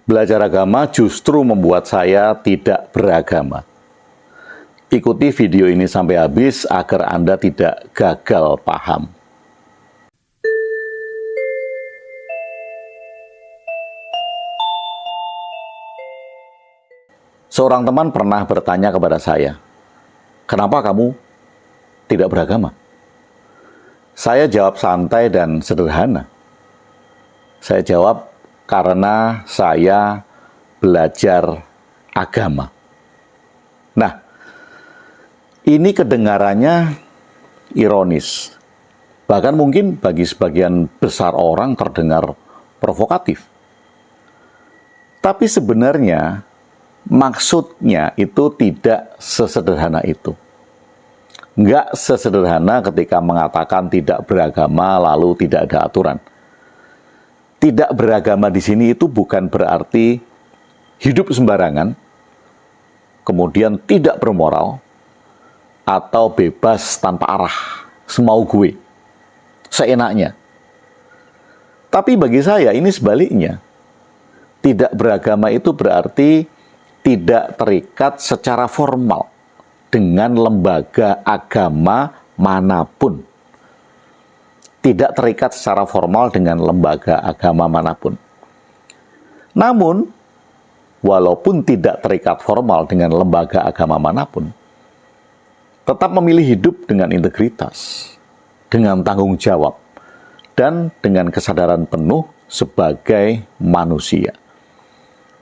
Belajar agama justru membuat saya tidak beragama. Ikuti video ini sampai habis agar Anda tidak gagal paham. Seorang teman pernah bertanya kepada saya, "Kenapa kamu tidak beragama?" Saya jawab santai dan sederhana. Saya jawab, karena saya belajar agama. Nah, ini kedengarannya ironis. Bahkan mungkin bagi sebagian besar orang terdengar provokatif. Tapi sebenarnya maksudnya itu tidak sesederhana itu. Nggak sesederhana ketika mengatakan tidak beragama lalu tidak ada aturan. Tidak beragama di sini itu bukan berarti hidup sembarangan, kemudian tidak bermoral, atau bebas tanpa arah, semau gue, seenaknya. Tapi bagi saya ini sebaliknya. Tidak beragama itu berarti tidak terikat secara formal dengan lembaga agama manapun. Tidak terikat secara formal dengan lembaga agama manapun. Namun, walaupun tidak terikat formal dengan lembaga agama manapun, tetap memilih hidup dengan integritas, dengan tanggung jawab, dan dengan kesadaran penuh sebagai manusia.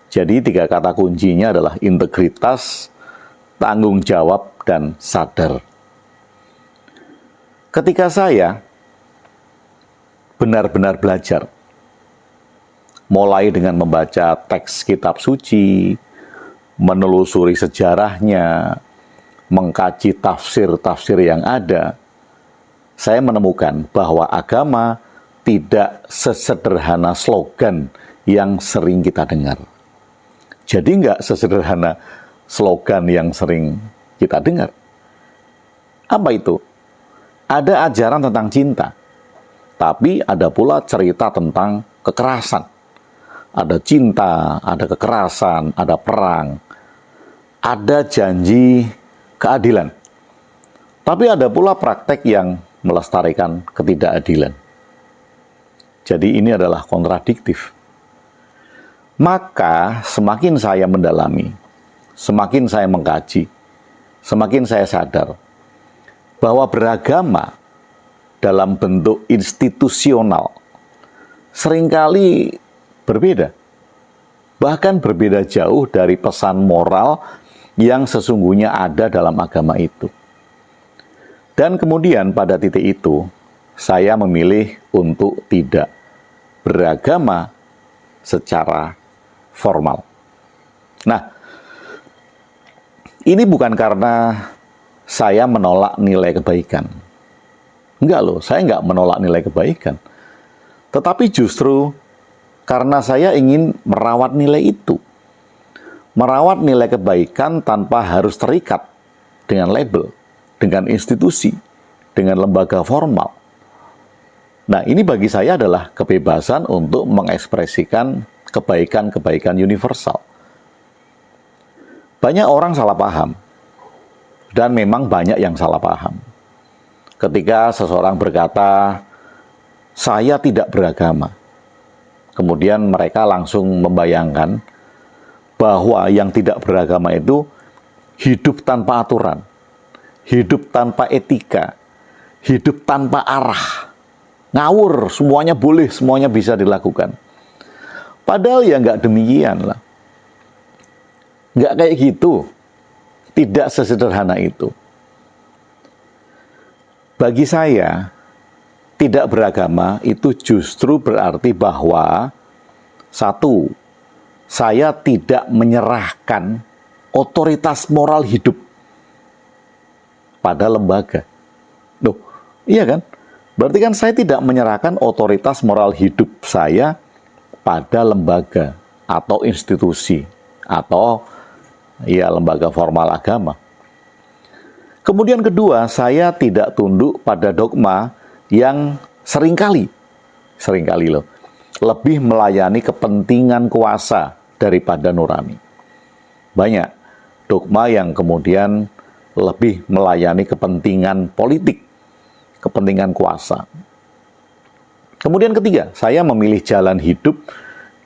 Jadi 3 kata kuncinya adalah integritas, tanggung jawab, dan sadar. Ketika saya benar-benar belajar, mulai dengan membaca teks kitab suci, menelusuri sejarahnya, mengkaji tafsir-tafsir yang ada, saya menemukan bahwa agama tidak sesederhana slogan yang sering kita dengar. Jadi nggak sesederhana slogan yang sering kita dengar. Apa itu? Ada ajaran tentang cinta, tapi ada pula cerita tentang kekerasan. Ada cinta, ada kekerasan, ada perang, ada janji keadilan. Tapi ada pula praktek yang melestarikan ketidakadilan. Jadi ini adalah kontradiktif. Maka semakin saya mendalami, semakin saya mengkaji, semakin saya sadar bahwa beragama dalam bentuk institusional seringkali berbeda. Bahkan berbeda jauh dari pesan moral yang sesungguhnya ada dalam agama itu. Dan kemudian pada titik itu, saya memilih untuk tidak beragama secara formal. Nah, ini bukan karena saya menolak nilai kebaikan. Enggak loh, saya enggak menolak nilai kebaikan. Tetapi justru karena saya ingin merawat nilai itu. Merawat nilai kebaikan tanpa harus terikat dengan label, dengan institusi, dengan lembaga formal. Nah, ini bagi saya adalah kebebasan untuk mengekspresikan kebaikan-kebaikan universal. Banyak orang salah paham, dan memang banyak yang salah paham. Ketika seseorang berkata, "Saya tidak beragama," kemudian mereka langsung membayangkan bahwa yang tidak beragama itu hidup tanpa aturan, hidup tanpa etika, hidup tanpa arah, ngawur, semuanya boleh, semuanya bisa dilakukan. Padahal ya nggak demikian lah. Nggak kayak gitu. Tidak sesederhana itu. Bagi saya, tidak beragama itu justru berarti bahwa, satu, saya tidak menyerahkan otoritas moral hidup pada lembaga. Loh, iya kan? Berarti kan saya tidak menyerahkan otoritas moral hidup saya pada lembaga atau institusi atau ya lembaga formal agama. Kemudian kedua, saya tidak tunduk pada dogma yang seringkali loh, lebih melayani kepentingan kuasa daripada nurani. Banyak dogma yang kemudian lebih melayani kepentingan politik, kepentingan kuasa. Kemudian ketiga, saya memilih jalan hidup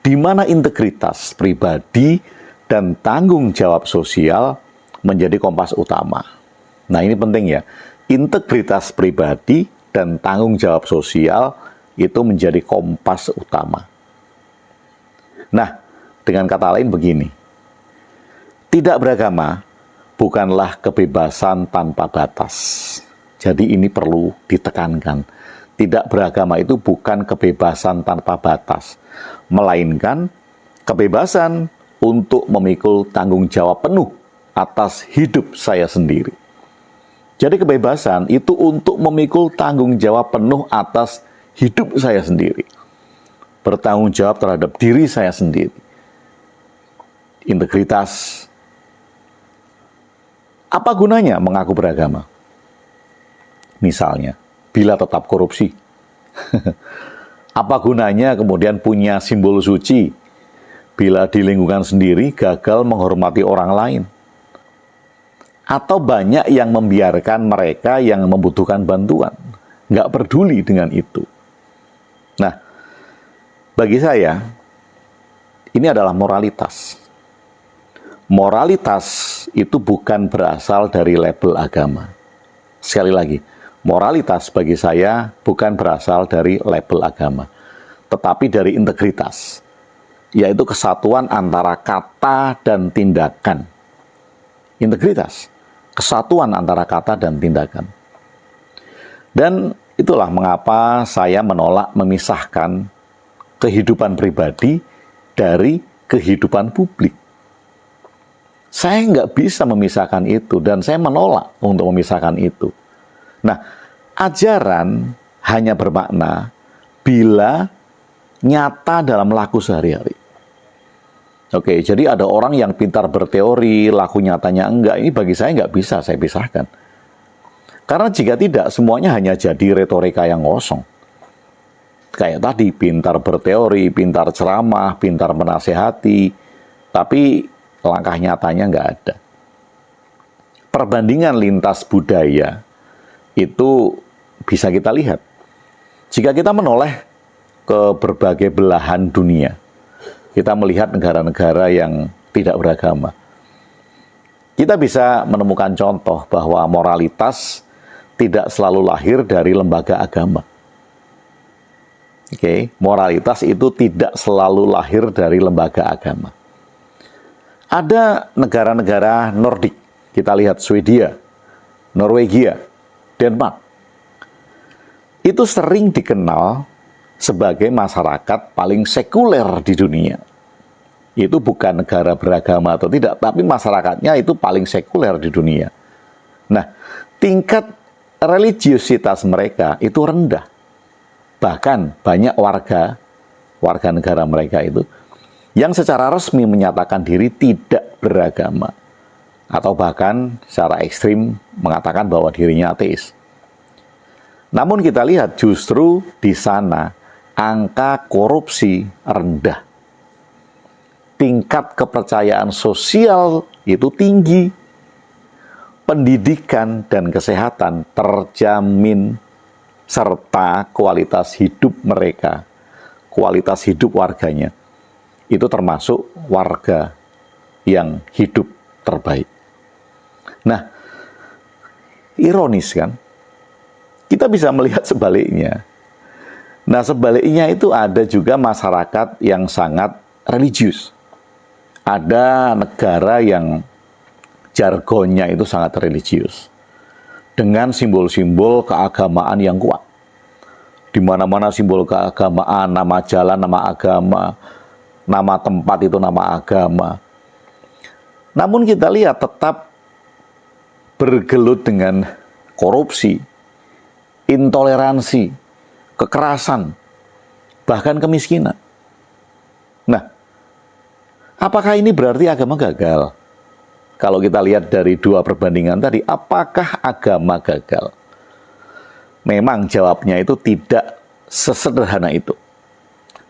di mana integritas pribadi dan tanggung jawab sosial menjadi kompas utama. Nah, ini penting ya. Integritas pribadi dan tanggung jawab sosial itu menjadi kompas utama. Nah, dengan kata lain begini. Tidak beragama bukanlah kebebasan tanpa batas. Jadi ini perlu ditekankan. Tidak beragama itu bukan kebebasan tanpa batas, melainkan kebebasan untuk memikul tanggung jawab penuh atas hidup saya sendiri. Jadi kebebasan itu untuk memikul tanggung jawab penuh atas hidup saya sendiri. Bertanggung jawab terhadap diri saya sendiri. Integritas. Apa gunanya mengaku beragama? Misalnya, bila tetap korupsi. Apa gunanya kemudian punya simbol suci bila di lingkungan sendiri gagal menghormati orang lain? Atau banyak yang membiarkan mereka yang membutuhkan bantuan, nggak peduli dengan itu. Nah, bagi saya, ini adalah moralitas. Moralitas itu bukan berasal dari label agama. Sekali lagi, moralitas bagi saya bukan berasal dari label agama, tetapi dari integritas, yaitu kesatuan antara kata dan tindakan. Integritas, kesatuan antara kata dan tindakan. Dan itulah mengapa saya menolak memisahkan kehidupan pribadi dari kehidupan publik. Saya nggak bisa memisahkan itu, dan saya menolak untuk memisahkan itu. Nah, ajaran hanya bermakna bila nyata dalam laku sehari-hari. Oke, jadi ada orang yang pintar berteori, laku nyatanya enggak. Ini bagi saya nggak bisa saya pisahkan. Karena jika tidak, semuanya hanya jadi retorika yang kosong. Kayak tadi, pintar berteori, pintar ceramah, pintar menasehati, tapi langkah nyatanya nggak ada. Perbandingan lintas budaya itu bisa kita lihat. Jika kita menoleh ke berbagai belahan dunia, kita melihat negara-negara yang tidak beragama, kita bisa menemukan contoh bahwa moralitas tidak selalu lahir dari lembaga agama. Oke, moralitas itu tidak selalu lahir dari lembaga agama. Ada negara-negara Nordik, kita lihat Swedia, Norwegia, Denmark. Itu sering dikenal sebagai masyarakat paling sekuler di dunia. Itu bukan negara beragama atau tidak, tapi masyarakatnya itu paling sekuler di dunia. Nah, tingkat religiusitas mereka itu rendah. Bahkan banyak warga negara mereka itu yang secara resmi menyatakan diri tidak beragama, atau bahkan secara ekstrim mengatakan bahwa dirinya ateis. Namun kita lihat justru di sana angka korupsi rendah. Tingkat kepercayaan sosial itu tinggi. Pendidikan dan kesehatan terjamin, serta kualitas hidup mereka, kualitas hidup warganya, itu termasuk warga yang hidup terbaik. Nah, ironis kan? Kita bisa melihat sebaliknya. Nah, sebaliknya itu ada juga masyarakat yang sangat religius. Ada negara yang jargonnya itu sangat religius, dengan simbol-simbol keagamaan yang kuat. Di mana-mana simbol keagamaan, nama jalan, nama agama, nama tempat itu nama agama. Namun kita lihat tetap bergelut dengan korupsi, intoleransi, kekerasan, bahkan kemiskinan. Nah, apakah ini berarti agama gagal? Kalau kita lihat dari dua perbandingan tadi, apakah agama gagal? Memang jawabnya itu tidak sesederhana itu.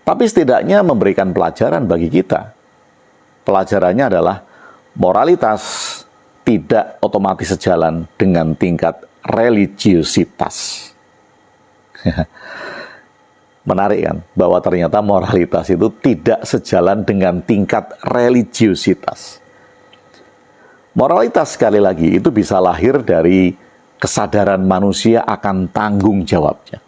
Tapi setidaknya memberikan pelajaran bagi kita. pelajarannya adalah moralitas tidak otomatis sejalan dengan tingkat religiusitas. Menarik kan, bahwa ternyata moralitas itu tidak sejalan dengan tingkat religiusitas. Moralitas sekali lagi itu bisa lahir dari kesadaran manusia akan tanggung jawabnya.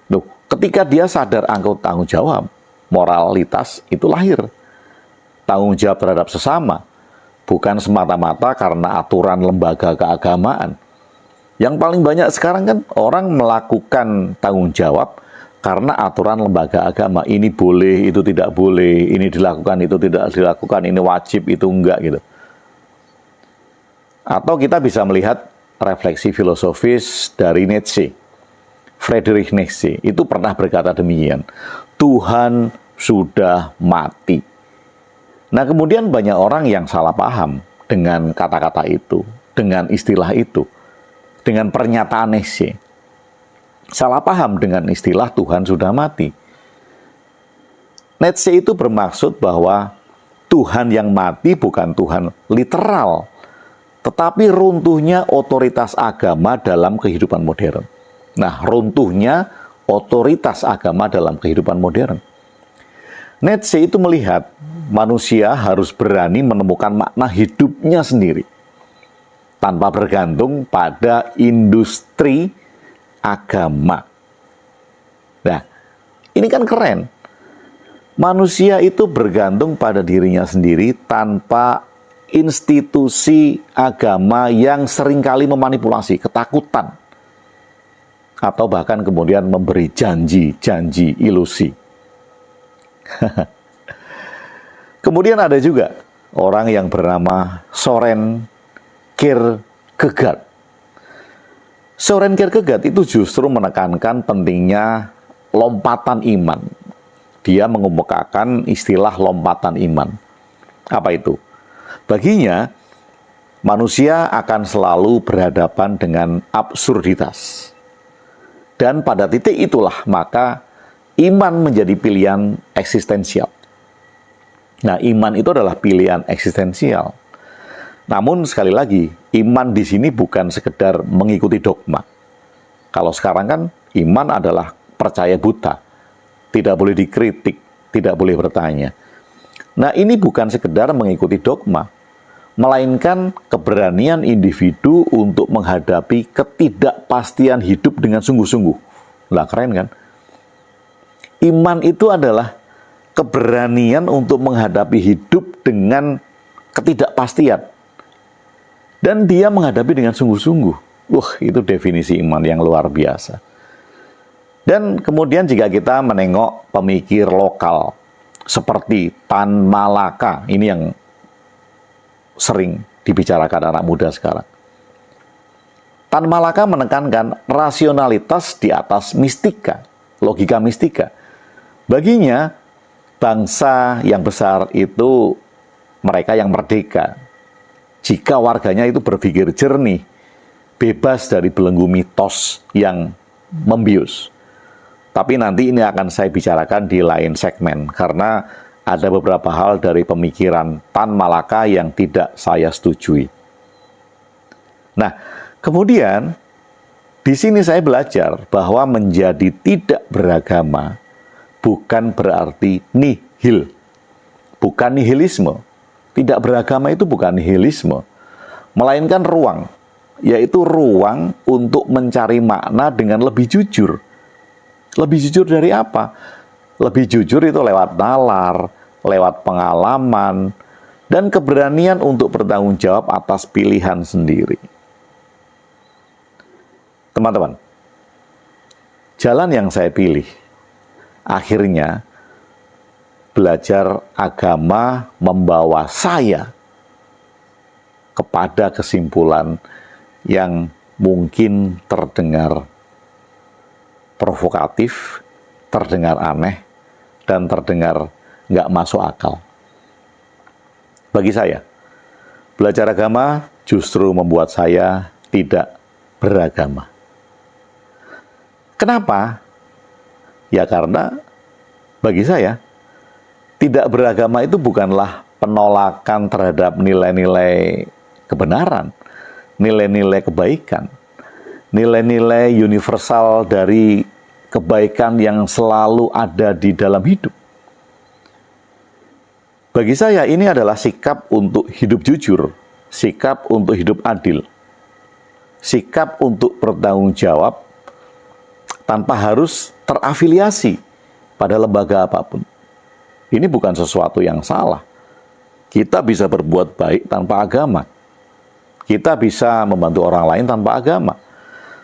Loh, ketika dia sadar akan tanggung jawab, moralitas itu lahir. Tanggung jawab terhadap sesama, bukan semata-mata karena aturan lembaga keagamaan. Yang paling banyak sekarang kan orang melakukan tanggung jawab karena aturan lembaga agama. Ini boleh, itu tidak boleh, ini dilakukan, itu tidak dilakukan, ini wajib, itu enggak gitu. Atau kita bisa melihat refleksi filosofis dari Nietzsche. Friedrich Nietzsche itu pernah berkata demikian, Tuhan sudah mati. Nah, kemudian banyak orang yang salah paham dengan kata-kata itu, dengan istilah itu, dengan pernyataan Nietzsche. Salah paham dengan istilah Tuhan sudah mati. Nietzsche itu bermaksud bahwa Tuhan yang mati bukan Tuhan literal, tetapi runtuhnya otoritas agama dalam kehidupan modern. Nah, runtuhnya otoritas agama dalam kehidupan modern. Nietzsche itu melihat manusia harus berani menemukan makna hidupnya sendiri, tanpa bergantung pada industri agama. Nah, ini kan keren. Manusia itu bergantung pada dirinya sendiri tanpa institusi agama yang seringkali memanipulasi, ketakutan, atau bahkan kemudian memberi janji-janji ilusi. Kemudian ada juga orang yang bernama Søren Kierkegaard. Søren Kierkegaard itu justru menekankan pentingnya lompatan iman. Dia mengemukakan istilah lompatan iman. Apa itu? Baginya, manusia akan selalu berhadapan dengan absurditas. Dan pada titik itulah maka iman menjadi pilihan eksistensial. Nah, iman itu adalah pilihan eksistensial. Namun sekali lagi, iman di sini bukan sekedar mengikuti dogma. Kalau sekarang kan iman adalah percaya buta, tidak boleh dikritik, tidak boleh bertanya. Nah, ini bukan sekedar mengikuti dogma, melainkan keberanian individu untuk menghadapi ketidakpastian hidup dengan sungguh-sungguh. Lah, keren kan? Iman itu adalah keberanian untuk menghadapi hidup dengan ketidakpastian. Dan dia menghadapi dengan sungguh-sungguh. Itu definisi iman yang luar biasa. Dan kemudian jika kita menengok pemikir lokal, seperti Tan Malaka, ini yang sering dibicarakan anak muda sekarang. Tan Malaka menekankan rasionalitas di atas mistika, logika mistika. Baginya, bangsa yang besar itu mereka yang merdeka. Jika warganya itu berpikir jernih, bebas dari belenggu mitos yang membius. Tapi nanti ini akan saya bicarakan di lain segmen, karena ada beberapa hal dari pemikiran Tan Malaka yang tidak saya setujui. Nah, kemudian di sini saya belajar bahwa menjadi tidak beragama bukan berarti nihil, bukan nihilisme. Tidak beragama itu bukan nihilisme, melainkan ruang, yaitu ruang untuk mencari makna dengan lebih jujur. Lebih jujur dari apa? Lebih jujur itu lewat nalar, lewat pengalaman, dan keberanian untuk bertanggung jawab atas pilihan sendiri. Teman-teman, jalan yang saya pilih, akhirnya belajar agama membawa saya kepada kesimpulan yang mungkin terdengar provokatif, terdengar aneh, dan terdengar nggak masuk akal. Bagi saya, belajar agama justru membuat saya tidak beragama. Kenapa? Ya karena bagi saya, tidak beragama itu bukanlah penolakan terhadap nilai-nilai kebenaran, nilai-nilai kebaikan, nilai-nilai universal dari kebaikan yang selalu ada di dalam hidup. Bagi saya ini adalah sikap untuk hidup jujur, sikap untuk hidup adil, sikap untuk bertanggung jawab tanpa harus terafiliasi pada lembaga apapun. Ini bukan sesuatu yang salah. Kita bisa berbuat baik tanpa agama. Kita bisa membantu orang lain tanpa agama.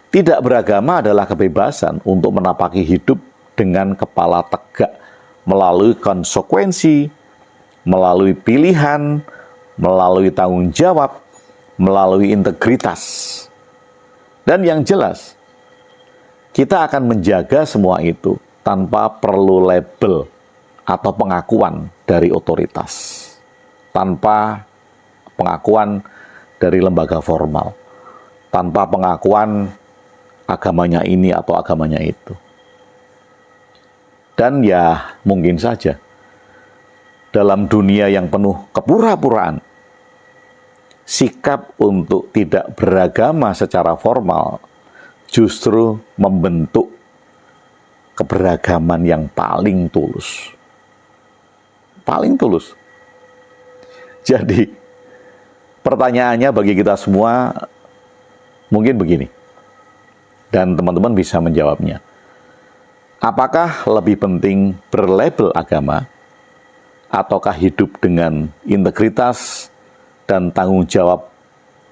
Tidak beragama adalah kebebasan untuk menapaki hidup dengan kepala tegak melalui konsekuensi, melalui pilihan, melalui tanggung jawab, melalui integritas. Dan yang jelas, kita akan menjaga semua itu tanpa perlu label atau pengakuan dari otoritas, tanpa pengakuan dari lembaga formal, tanpa pengakuan agamanya ini atau agamanya itu. Dan ya mungkin saja dalam dunia yang penuh kepura-puraan, sikap untuk tidak beragama secara formal justru membentuk keberagaman yang paling tulus. Paling tulus. Jadi, pertanyaannya bagi kita semua mungkin begini, dan teman-teman bisa menjawabnya. Apakah lebih penting berlabel agama, ataukah hidup dengan integritas dan tanggung jawab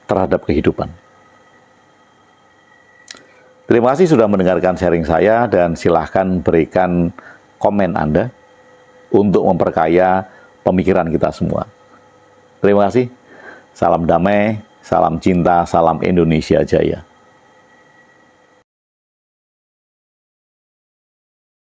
terhadap kehidupan? Terima kasih sudah mendengarkan sharing saya, dan silahkan berikan komen Anda untuk memperkaya pemikiran kita semua. Terima kasih. Salam damai, salam cinta, salam Indonesia Jaya.